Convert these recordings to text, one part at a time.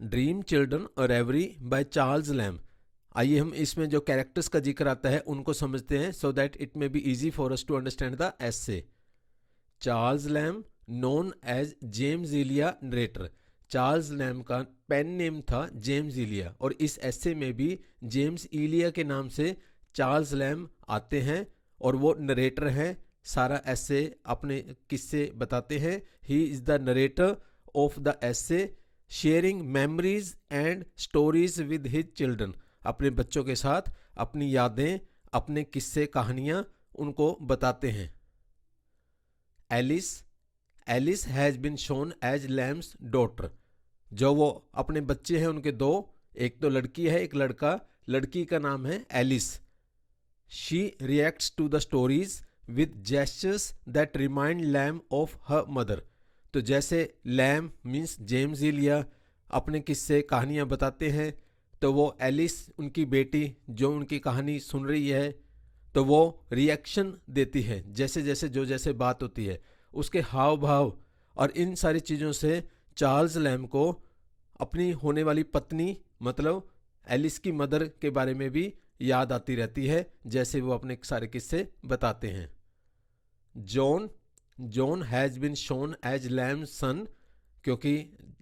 Dream children और रेवरी by Charles lamb. आइए हम इसमें जो कैरेक्टर्स का जिक्र आता है उनको समझते हैं, so that it may be easy for us to understand the essay. Charles Lamb known as James Elia narrator. Charles Lamb का पेन नेम था जेम्स इलिया, और इस एसे में भी जेम्स इलिया के नाम से चार्ल्स लैम्ब आते हैं और वो नरेटर हैं। सारा एसे अपने किस्से बताते हैं। He is the narrator of the essay, sharing memories and stories with his children. अपने बच्चों के साथ अपनी यादें, अपने किस्से, कहानियां उनको बताते हैं। Alice Alice has been shown as Lamb's daughter. जो वो अपने बच्चे हैं उनके दो, एक तो लड़की है एक लड़का। लड़की का नाम है Alice. She reacts to the stories with gestures that remind Lamb of her mother. तो जैसे लैम मीन्स जेम्स इलिया अपने किस्से कहानियाँ बताते हैं, तो वो एलिस उनकी बेटी जो उनकी कहानी सुन रही है, तो वो रिएक्शन देती है जैसे जैसे जो जैसे बात होती है, उसके हाव भाव और इन सारी चीज़ों से चार्ल्स लैम को अपनी होने वाली पत्नी मतलब एलिस की मदर के बारे में भी याद आती रहती है, जैसे वो अपने सारे किस्से बताते हैं। John John has been shown as Lamb son, क्योंकि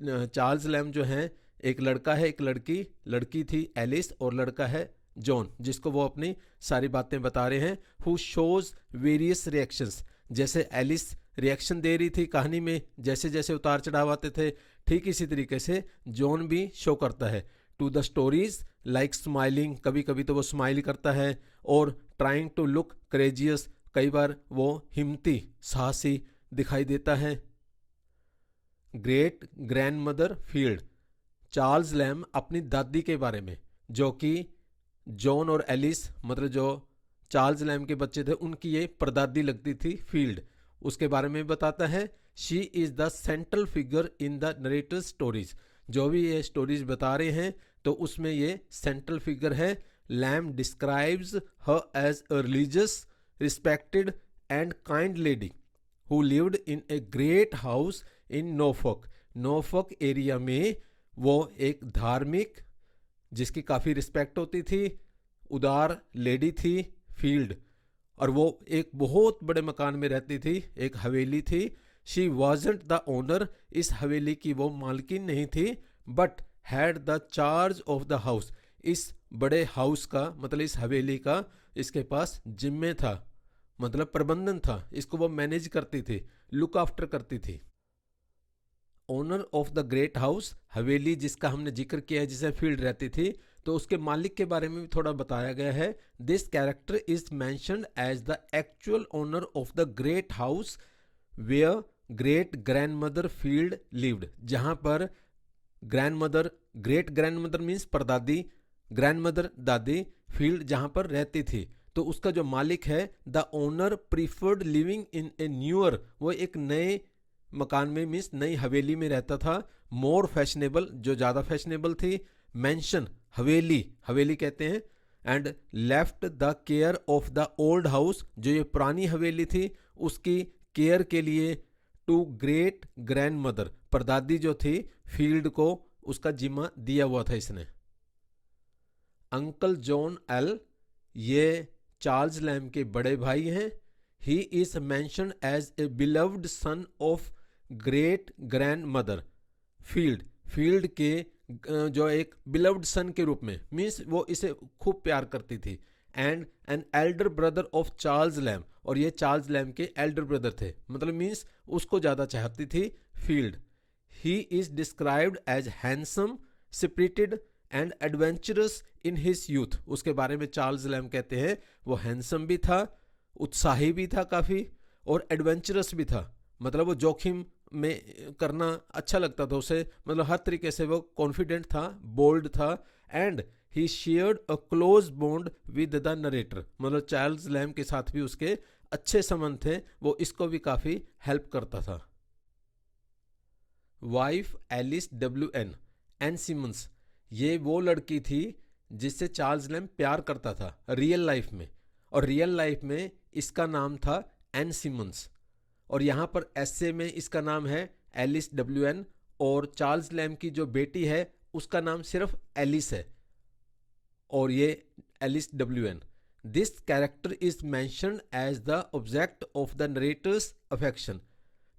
चार्ल्स लैम जो हैं एक लड़का है एक लड़की। लड़की थी एलिस और लड़का है जॉन, जिसको वो अपनी सारी बातें बता रहे हैं। हु शोज वेरियस रिएक्शंस, जैसे एलिस रिएक्शन दे रही थी कहानी में, जैसे जैसे उतार चढ़ाव आते थे, ठीक इसी तरीके से जॉन भी शो करता है। To the stories like smiling, कभी कभी तो वो स्माइल करता है, और ट्राइंग टू लुक करेजियस, कई बार वो हिम्मती साहसी दिखाई देता है। Great grand mother Field, Charles Lamb अपनी दादी के बारे में, जो कि जॉन और एलिस मतलब जो चार्ल्स लैम के बच्चे थे उनकी ये परदादी लगती थी फील्ड, उसके बारे में बताता है। She is the central figure in the narrator stories. जो भी ये स्टोरीज बता रहे हैं तो उसमें ये सेंट्रल फिगर है। Lamb describes her as a religious, respected and kind lady who lived in a great house in Norfolk. Norfolk area में वो एक धार्मिक, जिसकी काफ़ी रिस्पेक्ट होती थी, उदार लेडी थी फील्ड, और वो एक बहुत बड़े मकान में रहती थी, एक हवेली थी। शी वॉजंट द ओनर, इस हवेली की वो मालकिन नहीं थी, but had the charge of the house. इस बड़े हाउस का मतलब इस हवेली का इसके पास जिम्मे था, मतलब प्रबंधन था, इसको वो मैनेज करती थी, लुक आफ्टर करती थी। Owner of the great house, हवेली जिसका हमने जिक्र किया है जिसे फील्ड रहती थी, तो उसके मालिक के बारे में भी थोड़ा बताया गया है। This character is mentioned as the actual owner of the great house where great grand mother Field lived. जहां पर grandmother, great grand mother means परदादी, ग्रैंड मदर दादी, फील्ड जहां पर रहती थी, तो उसका जो मालिक है the owner preferred living in a newer, वो एक नए मकान में मीन्स नई हवेली में रहता था। मोर फैशनेबल, जो ज़्यादा फैशनेबल थी। मैंशन हवेली, हवेली कहते हैं। And left the care of the old house, जो ये पुरानी हवेली थी उसकी केयर के लिए टू ग्रेट ग्रैंड मदर, परदादी जो थी फील्ड को उसका जिम्मा दिया हुआ था इसने। अंकल जॉन एल, ये चार्ल्स लैम के बड़े भाई हैं। He is mentioned as a beloved son of great grand mother Field. Field के जो एक बिलव्ड सन के रूप में, मीन्स वो इसे खूब प्यार करती थी। And an elder brother of Charles Lamb, और ये चार्ल्स लैम के एल्डर ब्रदर थे, मतलब मीन्स उसको ज़्यादा चाहती थी Field. He is described as handsome, spirited and adventurous in his youth. उसके बारे में चार्ल्स लैम कहते हैं वो हैंडसम भी था, उत्साही भी था काफ़ी, और एडवेंचरस भी था, मतलब वो जोखिम में करना अच्छा लगता था उसे, मतलब हर तरीके से वो कॉन्फिडेंट था, बोल्ड था। And he shared a close bond with the narrator, मतलब चार्ल्स लैम के साथ भी उसके अच्छे संबंध थे, वो इसको भी काफ़ी हेल्प करता था। Wife Alice WN Ann Simmons, ये वो लड़की थी जिससे चार्ल्स लैम प्यार करता था रियल लाइफ में, और रियल लाइफ में इसका नाम था एन सिमंस, और यहाँ पर एसे में इसका नाम है एलिस WN। और चार्ल्स लैम की जो बेटी है उसका नाम सिर्फ एलिस है और ये Alice WN। This character is mentioned as the object of the narrator's affection.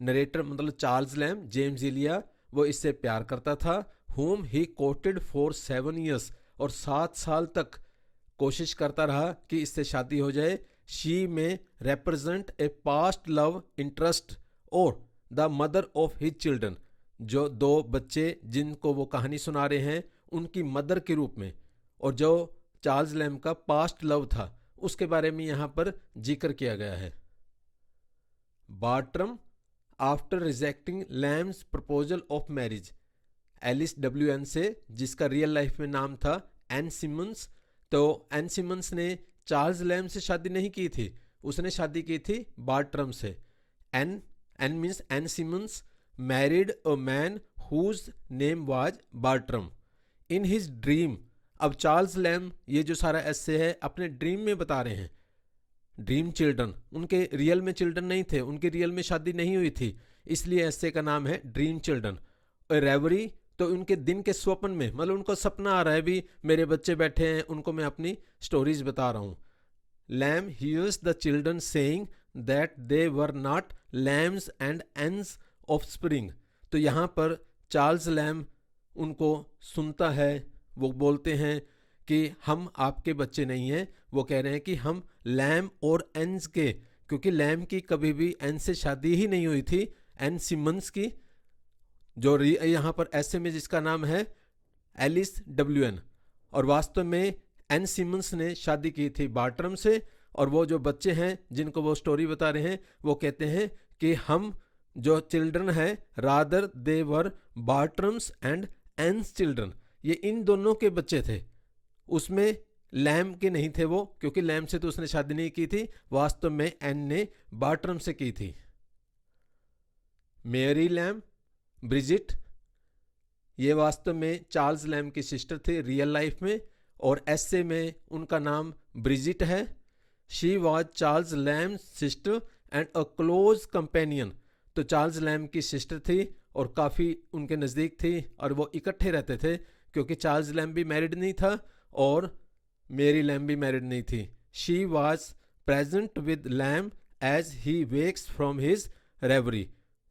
Narrator मतलब चार्ल्स लैम, जेम्स इलिया, वो इससे प्यार करता था। whom he courted for 7 years, और 7 साल तक कोशिश करता रहा कि इससे शादी हो जाए। शी में represent a past love interest और the mother of his children, जो 2 बच्चे जिनको वो कहानी सुना रहे हैं उनकी मदर के रूप में, और जो चार्ल्स लैम का पास्ट लव था उसके बारे में यहाँ पर जिक्र किया गया है। Bartram after rejecting Lamb's proposal of marriage, Alice WN से, जिसका रियल लाइफ में नाम था एन सिमंस, तो एन सिमंस ने चार्ल्स लैम से शादी नहीं की थी, उसने शादी की थी बार्ट्रम से। Ann means Ann Simmons married a man whose name was Bartram in his dream. अब चार्ल्स लैम ये जो सारा ऐसे है अपने ड्रीम में बता रहे हैं। ड्रीम चिल्ड्रन, उनके रियल में चिल्ड्रन नहीं थे, उनके रियल में शादी नहीं हुई थी, इसलिए ऐसे का नाम है ड्रीम चिल्ड्रन। और रेवरी तो उनके दिन के स्वप्न में, मतलब उनको सपना आ रहा है भी मेरे बच्चे बैठे हैं, उनको मैं अपनी स्टोरीज बता रहा हूँ। Lamb hears the children saying that they were not Lamb's and Ann's offspring. तो यहाँ पर चार्ल्स लैम उनको सुनता है, वो बोलते हैं कि हम आपके बच्चे नहीं हैं, वो कह रहे हैं कि हम लैम और एंस के, क्योंकि लैम की कभी भी एन से शादी ही नहीं हुई थी, एन सिमंस की, जो यहाँ पर ऐसे में जिसका नाम है एलिस WN, और वास्तव में एन सिमंस ने शादी की थी बार्ट्रम से। और वो जो बच्चे हैं जिनको वो स्टोरी बता रहे हैं वो कहते हैं कि हम जो चिल्ड्रन हैं rather they were Bartram's and Ann's children, ये इन दोनों के बच्चे थे, उसमें लैम के नहीं थे वो, क्योंकि लैम से तो उसने शादी नहीं की थी, वास्तव में एन ने बार्ट्रम से की थी। मेरी लैम, ब्रिजिट, ये वास्तव में चार्ल्स लैम की सिस्टर थी रियल लाइफ में, और ऐसे में उनका नाम ब्रिजिट है। She was Charles Lamb sister and a close companion. तो चार्ल्स लैम की सिस्टर थी और काफ़ी उनके नज़दीक थी, और वो इकट्ठे रहते थे, क्योंकि चार्ल्स लैम भी मैरिड नहीं था और मेरी लैम भी मैरिड नहीं थी। She was present with Lamb as he wakes from his reverie.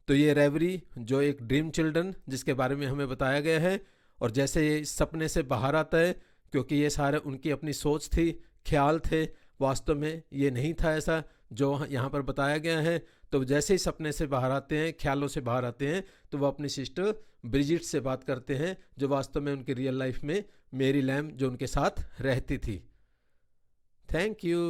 तो ये रेवरी जो एक ड्रीम चिल्ड्रन जिसके बारे में हमें बताया गया है, और जैसे ये सपने से बाहर आता है, क्योंकि ये सारे उनकी अपनी सोच थी, ख्याल थे, वास्तव में ये नहीं था ऐसा जो यहाँ पर बताया गया है। तो जैसे ही सपने से बाहर आते हैं, ख्यालों से बाहर आते हैं, तो वो अपनी सिस्टर ब्रिजिट से बात करते हैं, जो वास्तव में उनकी रियल लाइफ में मेरी लैम जो उनके साथ रहती थी। Thank you.